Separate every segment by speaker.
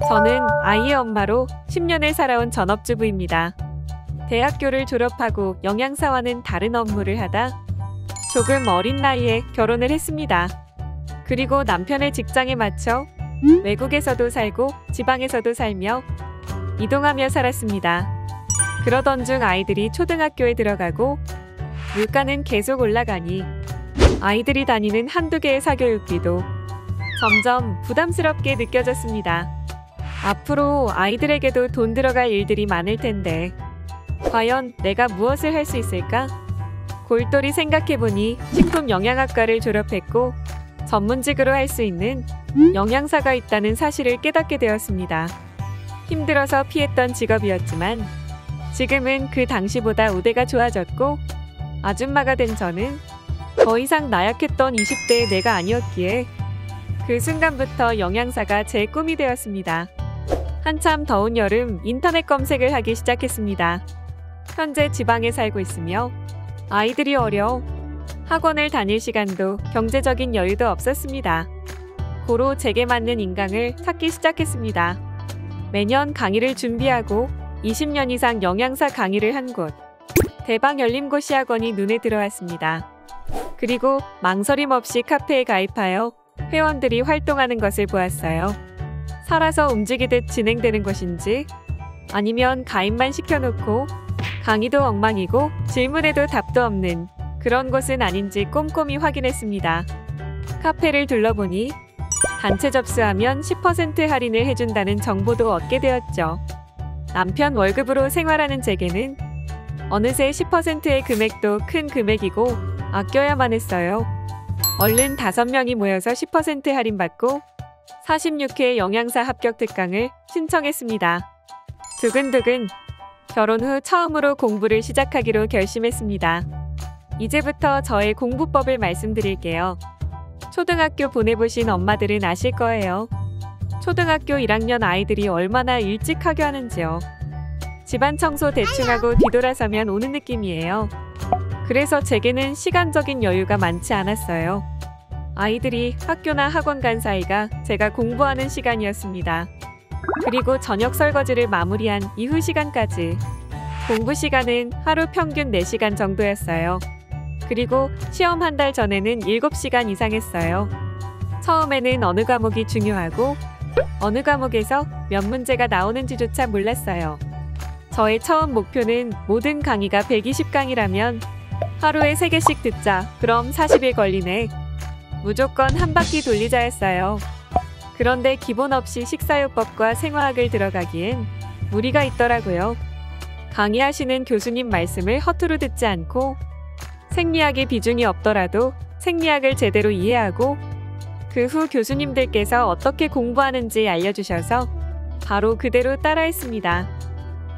Speaker 1: 저는 아이의 엄마로 10년을 살아온 전업주부입니다. 대학교를 졸업하고 영양사와는 다른 업무를 하다 조금 어린 나이에 결혼을 했습니다. 그리고 남편의 직장에 맞춰 외국에서도 살고 지방에서도 살며 이동하며 살았습니다. 그러던 중 아이들이 초등학교에 들어가고 물가는 계속 올라가니 아이들이 다니는 한두 개의 사교육비도 점점 부담스럽게 느껴졌습니다. 앞으로 아이들에게도 돈 들어갈 일들이 많을 텐데 과연 내가 무엇을 할 수 있을까? 골똘히 생각해보니 식품영양학과를 졸업했고 전문직으로 할 수 있는 영양사가 있다는 사실을 깨닫게 되었습니다. 힘들어서 피했던 직업이었지만 지금은 그 당시보다 우대가 좋아졌고 아줌마가 된 저는 더 이상 나약했던 20대의 내가 아니었기에 그 순간부터 영양사가 제 꿈이 되었습니다. 한참 더운 여름 인터넷 검색을 하기 시작했습니다. 현재 지방에 살고 있으며 아이들이 어려 학원을 다닐 시간도 경제적인 여유도 없었습니다. 고로 제게 맞는 인강을 찾기 시작했습니다. 매년 강의를 준비하고 20년 이상 영양사 강의를 한 곳 대방열림고시학원이 눈에 들어왔습니다. 그리고 망설임 없이 카페에 가입하여 회원들이 활동하는 것을 보았어요. 살아서 움직이듯 진행되는 것인지 아니면 가입만 시켜놓고 강의도 엉망이고 질문에도 답도 없는 그런 곳은 아닌지 꼼꼼히 확인했습니다. 카페를 둘러보니 단체 접수하면 10% 할인을 해준다는 정보도 얻게 되었죠. 남편 월급으로 생활하는 제게는 어느새 10%의 금액도 큰 금액이고 아껴야만 했어요. 얼른 5명이 모여서 10% 할인받고 46회 영양사 합격 특강을 신청했습니다. 두근두근 결혼 후 처음으로 공부를 시작하기로 결심했습니다. 이제부터 저의 공부법을 말씀드릴게요. 초등학교 보내보신 엄마들은 아실 거예요. 초등학교 1학년 아이들이 얼마나 일찍 하교하는지요. 집안 청소 대충하고 뒤돌아서면 오는 느낌이에요. 그래서 제게는 시간적인 여유가 많지 않았어요. 아이들이 학교나 학원 간 사이가 제가 공부하는 시간이었습니다. 그리고 저녁 설거지를 마무리한 이후 시간까지 공부 시간은 하루 평균 4시간 정도였어요. 그리고 시험 한 달 전에는 7시간 이상 했어요. 처음에는 어느 과목이 중요하고 어느 과목에서 몇 문제가 나오는지조차 몰랐어요. 저의 처음 목표는 모든 강의가 120강이라면 하루에 3개씩 듣자. 그럼 40일 걸리네. 무조건 한 바퀴 돌리자였어요. 그런데 기본 없이 식사요법과 생화학을 들어가기엔 무리가 있더라고요. 강의하시는 교수님 말씀을 허투루 듣지 않고 생리학의 비중이 없더라도 생리학을 제대로 이해하고 그 후 교수님들께서 어떻게 공부하는지 알려주셔서 바로 그대로 따라했습니다.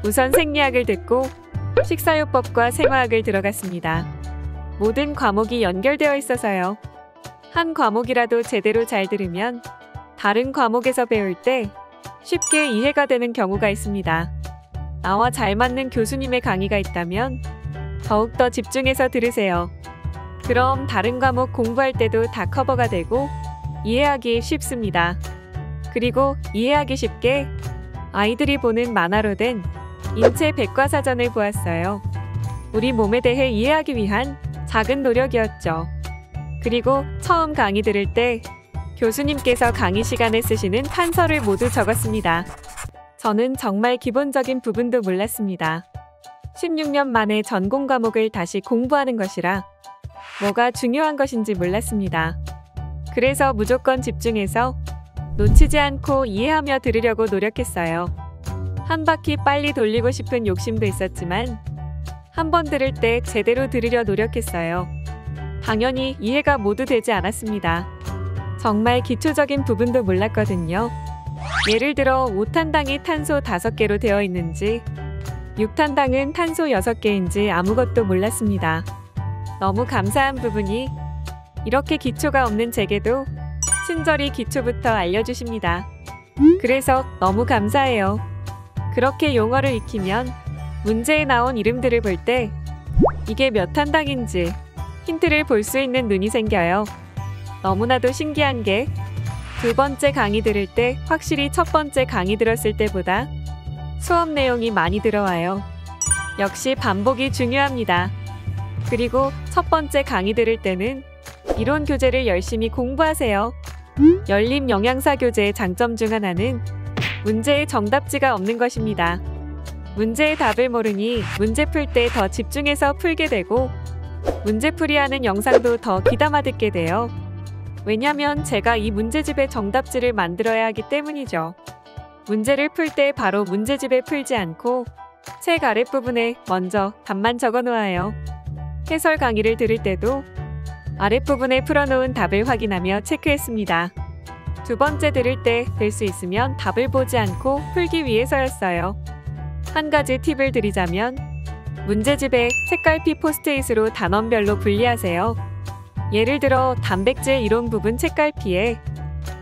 Speaker 1: 우선 생리학을 듣고 식사요법과 생화학을 들어갔습니다. 모든 과목이 연결되어 있어서요. 한 과목이라도 제대로 잘 들으면 다른 과목에서 배울 때 쉽게 이해가 되는 경우가 있습니다. 나와 잘 맞는 교수님의 강의가 있다면 더욱더 집중해서 들으세요. 그럼 다른 과목 공부할 때도 다 커버가 되고 이해하기 쉽습니다. 그리고 이해하기 쉽게 아이들이 보는 만화로 된 인체 백과사전을 보았어요. 우리 몸에 대해 이해하기 위한 작은 노력이었죠. 그리고 처음 강의 들을 때 교수님께서 강의 시간에 쓰시는 판서를 모두 적었습니다. 저는 정말 기본적인 부분도 몰랐습니다. 16년 만에 전공 과목을 다시 공부하는 것이라 뭐가 중요한 것인지 몰랐습니다. 그래서 무조건 집중해서 놓치지 않고 이해하며 들으려고 노력했어요. 한 바퀴 빨리 돌리고 싶은 욕심도 있었지만 한 번 들을 때 제대로 들으려 노력했어요. 당연히 이해가 모두 되지 않았습니다. 정말 기초적인 부분도 몰랐거든요. 예를 들어 5탄당이 탄소 5개로 되어 있는지 6탄당은 탄소 6개인지 아무것도 몰랐습니다. 너무 감사한 부분이 이렇게 기초가 없는 제게도 친절히 기초부터 알려주십니다. 그래서 너무 감사해요. 그렇게 용어를 익히면 문제에 나온 이름들을 볼 때 이게 몇 탄당인지 힌트를 볼 수 있는 눈이 생겨요. 너무나도 신기한 게 두 번째 강의 들을 때 확실히 첫 번째 강의 들었을 때보다 수업 내용이 많이 들어와요. 역시 반복이 중요합니다. 그리고 첫 번째 강의 들을 때는 이론 교재를 열심히 공부하세요. 열림 영양사 교재의 장점 중 하나는 문제의 정답지가 없는 것입니다. 문제의 답을 모르니 문제 풀 때 더 집중해서 풀게 되고 문제풀이하는 영상도 더 귀담아 듣게 돼요. 왜냐면 제가 이 문제집의 정답지를 만들어야 하기 때문이죠. 문제를 풀 때 바로 문제집에 풀지 않고 책 아랫부분에 먼저 답만 적어 놓아요. 해설 강의를 들을 때도 아랫부분에 풀어놓은 답을 확인하며 체크했습니다. 두 번째 들을 때 될 수 있으면 답을 보지 않고 풀기 위해서였어요. 한 가지 팁을 드리자면 문제집에 책갈피 포스트잇으로 단원별로 분리하세요. 예를 들어 단백질 이론 부분 책갈피에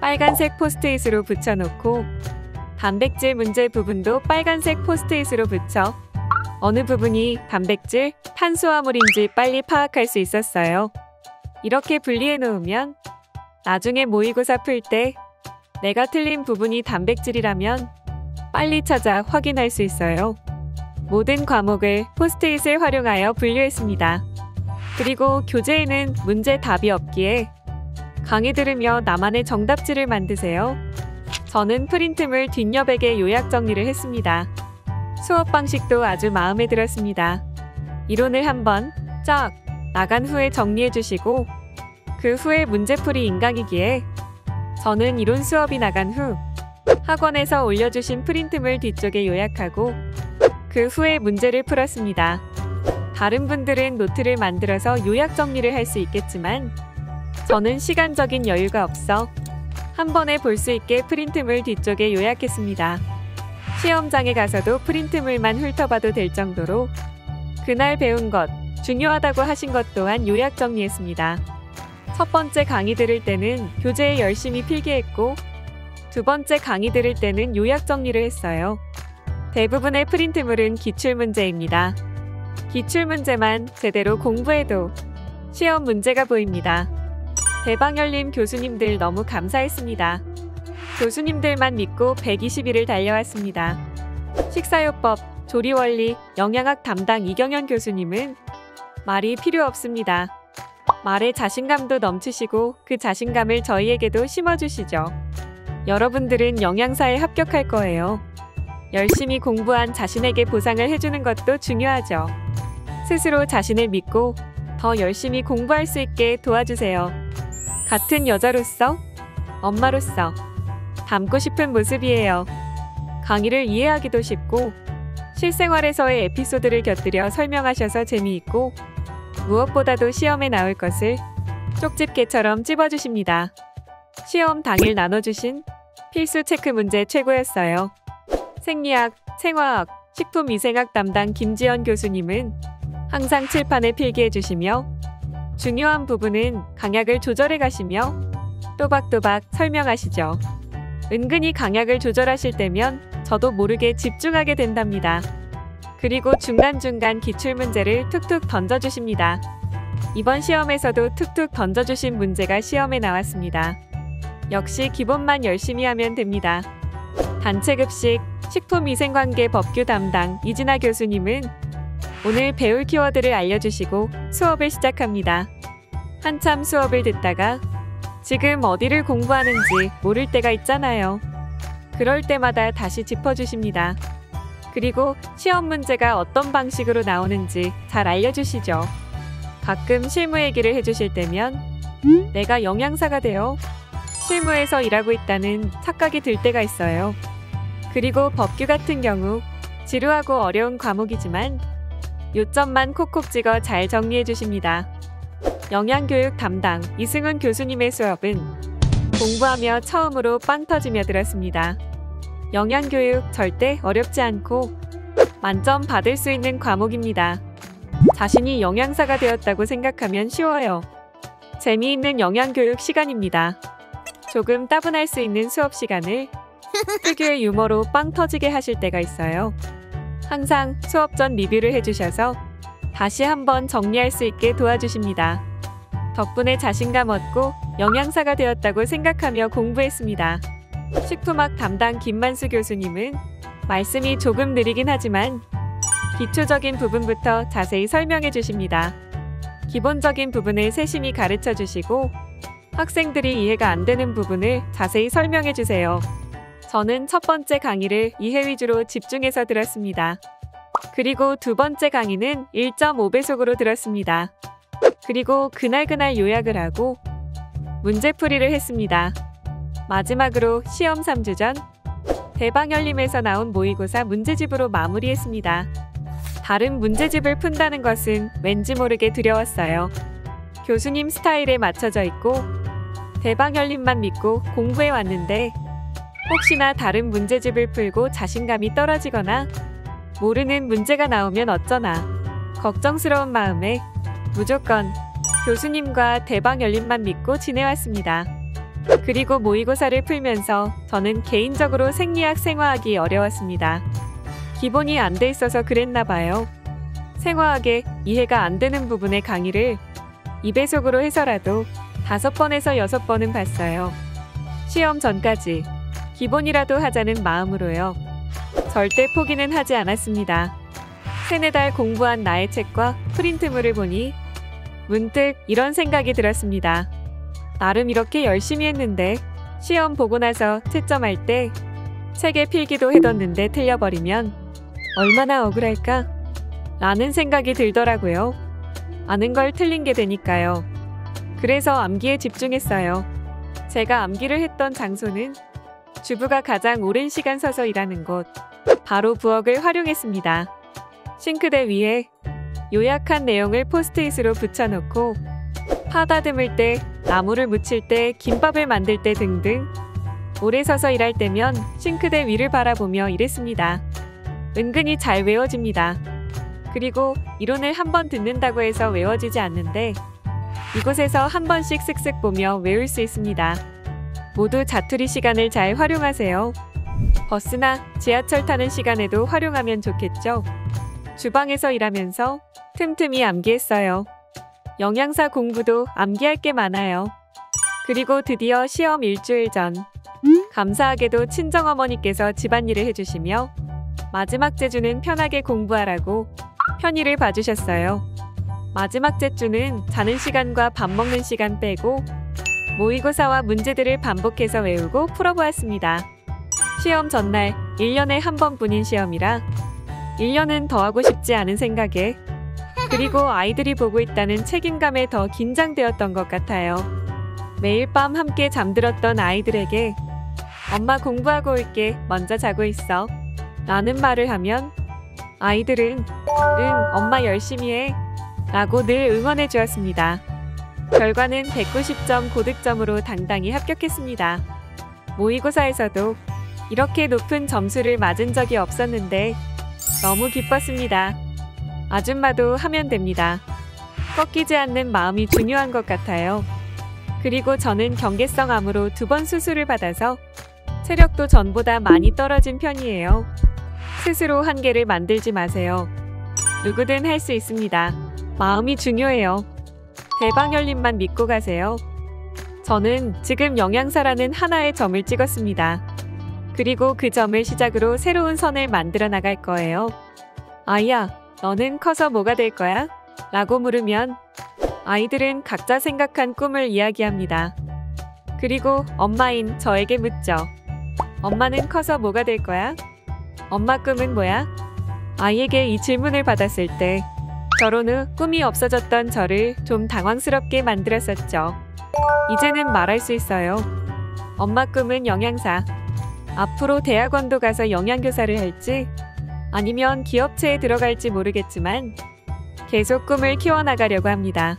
Speaker 1: 빨간색 포스트잇으로 붙여놓고 단백질 문제 부분도 빨간색 포스트잇으로 붙여 어느 부분이 단백질, 탄수화물인지 빨리 파악할 수 있었어요. 이렇게 분리해 놓으면 나중에 모의고사 풀 때 내가 틀린 부분이 단백질이라면 빨리 찾아 확인할 수 있어요. 모든 과목을 포스트잇을 활용하여 분류했습니다. 그리고 교재에는 문제 답이 없기에 강의 들으며 나만의 정답지를 만드세요. 저는 프린트물 뒷여백에 요약 정리를 했습니다. 수업 방식도 아주 마음에 들었습니다. 이론을 한번 쫙 나간 후에 정리해 주시고 그 후에 문제풀이 인강이기에 저는 이론 수업이 나간 후 학원에서 올려주신 프린트물 뒤쪽에 요약하고 그 후에 문제를 풀었습니다. 다른 분들은 노트를 만들어서 요약 정리를 할 수 있겠지만 저는 시간적인 여유가 없어 한 번에 볼 수 있게 프린트물 뒤쪽에 요약했습니다. 시험장에 가서도 프린트물만 훑어봐도 될 정도로 그날 배운 것, 중요하다고 하신 것 또한 요약 정리했습니다. 첫 번째 강의 들을 때는 교재에 열심히 필기했고 두 번째 강의 들을 때는 요약 정리를 했어요. 대부분의 프린트물은 기출문제입니다. 기출문제만 제대로 공부해도 시험 문제가 보입니다. 대방열림 교수님들 너무 감사했습니다. 교수님들만 믿고 120일을 달려왔습니다. 식사요법, 조리원리, 영양학 담당 이경현 교수님은 말이 필요 없습니다. 말에 자신감도 넘치시고 그 자신감을 저희에게도 심어주시죠. 여러분들은 영양사에 합격할 거예요. 열심히 공부한 자신에게 보상을 해주는 것도 중요하죠. 스스로 자신을 믿고 더 열심히 공부할 수 있게 도와주세요. 같은 여자로서, 엄마로서 닮고 싶은 모습이에요. 강의를 이해하기도 쉽고 실생활에서의 에피소드를 곁들여 설명하셔서 재미있고 무엇보다도 시험에 나올 것을 쪽집게처럼 찝어주십니다. 시험 당일 나눠주신 필수 체크 문제 최고였어요. 생리학, 생화학, 식품위생학 담당 김지연 교수님은 항상 칠판에 필기해주시며 중요한 부분은 강약을 조절해 가시며 또박또박 설명하시죠. 은근히 강약을 조절하실 때면 저도 모르게 집중하게 된답니다. 그리고 중간중간 기출문제를 툭툭 던져주십니다. 이번 시험에서도 툭툭 던져주신 문제가 시험에 나왔습니다. 역시 기본만 열심히 하면 됩니다. 단체급식, 식품위생관계 법규 담당 이진아 교수님은 오늘 배울 키워드를 알려주시고 수업을 시작합니다. 한참 수업을 듣다가 지금 어디를 공부하는지 모를 때가 있잖아요. 그럴 때마다 다시 짚어주십니다. 그리고 시험 문제가 어떤 방식으로 나오는지 잘 알려주시죠. 가끔 실무 얘기를 해주실 때면 내가 영양사가 되어 실무에서 일하고 있다는 착각이 들 때가 있어요. 그리고 법규 같은 경우 지루하고 어려운 과목이지만 요점만 콕콕 찍어 잘 정리해 주십니다. 영양교육 담당 이승훈 교수님의 수업은 공부하며 처음으로 빵 터지며 들었습니다. 영양교육 절대 어렵지 않고 만점 받을 수 있는 과목입니다. 자신이 영양사가 되었다고 생각하면 쉬워요. 재미있는 영양교육 시간입니다. 조금 따분할 수 있는 수업 시간을 특유의 유머로 빵 터지게 하실 때가 있어요. 항상 수업 전 리뷰를 해주셔서 다시 한번 정리할 수 있게 도와주십니다. 덕분에 자신감 얻고 영양사가 되었다고 생각하며 공부했습니다. 식품학 담당 김만수 교수님은 말씀이 조금 느리긴 하지만 기초적인 부분부터 자세히 설명해 주십니다. 기본적인 부분을 세심히 가르쳐 주시고 학생들이 이해가 안 되는 부분을 자세히 설명해 주세요. 저는 첫 번째 강의를 이해 위주로 집중해서 들었습니다. 그리고 두 번째 강의는 1.5배속으로 들었습니다. 그리고 그날 요약을 하고 문제풀이를 했습니다. 마지막으로 시험 3주 전 대방열림에서 나온 모의고사 문제집으로 마무리했습니다. 다른 문제집을 푼다는 것은 왠지 모르게 두려웠어요. 교수님 스타일에 맞춰져 있고 대방열림만 믿고 공부해 왔는데 혹시나 다른 문제집을 풀고 자신감이 떨어지거나 모르는 문제가 나오면 어쩌나 걱정스러운 마음에 무조건 교수님과 대방열림만 믿고 지내왔습니다. 그리고 모의고사를 풀면서 저는 개인적으로 생리학, 생화학이 어려웠습니다. 기본이 안 돼 있어서 그랬나 봐요. 생화학에 이해가 안 되는 부분의 강의를 2배속으로 해서라도 5번에서 6번은 봤어요. 시험 전까지 기본이라도 하자는 마음으로요. 절대 포기는 하지 않았습니다. 3-4달 공부한 나의 책과 프린트물을 보니 문득 이런 생각이 들었습니다. 나름 이렇게 열심히 했는데 시험 보고 나서 채점할 때 책에 필기도 해뒀는데 틀려버리면 얼마나 억울할까? 라는 생각이 들더라고요. 아는 걸 틀린 게 되니까요. 그래서 암기에 집중했어요. 제가 암기를 했던 장소는 주부가 가장 오랜 시간 서서 일하는 곳, 바로 부엌을 활용했습니다. 싱크대 위에 요약한 내용을 포스트잇으로 붙여놓고 파 다듬을 때, 나무를 묻힐 때, 김밥을 만들 때 등등 오래 서서 일할 때면 싱크대 위를 바라보며 일했습니다. 은근히 잘 외워집니다. 그리고 이론을 한 번 듣는다고 해서 외워지지 않는데 이곳에서 한 번씩 쓱쓱 보며 외울 수 있습니다. 모두 자투리 시간을 잘 활용하세요. 버스나 지하철 타는 시간에도 활용하면 좋겠죠? 주방에서 일하면서 틈틈이 암기했어요. 영양사 공부도 암기할 게 많아요. 그리고 드디어 시험 일주일 전 감사하게도 친정어머니께서 집안일을 해주시며 마지막 제주는 편하게 공부하라고 편의를 봐주셨어요. 마지막 제주는 자는 시간과 밥 먹는 시간 빼고 모의고사와 문제들을 반복해서 외우고 풀어보았습니다. 시험 전날 1년에 한 번뿐인 시험이라 1년은 더 하고 싶지 않은 생각에 그리고 아이들이 보고 있다는 책임감에 더 긴장되었던 것 같아요. 매일 밤 함께 잠들었던 아이들에게 엄마 공부하고 올게, 먼저 자고 있어 라는 말을 하면 아이들은 응, 엄마 열심히 해 라고 늘 응원해 주었습니다. 결과는 190점 고득점으로 당당히 합격했습니다. 모의고사에서도 이렇게 높은 점수를 맞은 적이 없었는데 너무 기뻤습니다. 아줌마도 하면 됩니다. 꺾이지 않는 마음이 중요한 것 같아요. 그리고 저는 경계성 암으로 2번 수술을 받아서 체력도 전보다 많이 떨어진 편이에요. 스스로 한계를 만들지 마세요. 누구든 할 수 있습니다. 마음이 중요해요. 대방열림만 믿고 가세요. 저는 지금 영양사라는 하나의 점을 찍었습니다. 그리고 그 점을 시작으로 새로운 선을 만들어 나갈 거예요. 아이야, 너는 커서 뭐가 될 거야? 라고 물으면 아이들은 각자 생각한 꿈을 이야기합니다. 그리고 엄마인 저에게 묻죠. 엄마는 커서 뭐가 될 거야? 엄마 꿈은 뭐야? 아이에게 이 질문을 받았을 때 결혼 후 꿈이 없어졌던 저를 좀 당황스럽게 만들었었죠. 이제는 말할 수 있어요. 엄마 꿈은 영양사. 앞으로 대학원도 가서 영양교사를 할지 아니면 기업체에 들어갈지 모르겠지만 계속 꿈을 키워나가려고 합니다.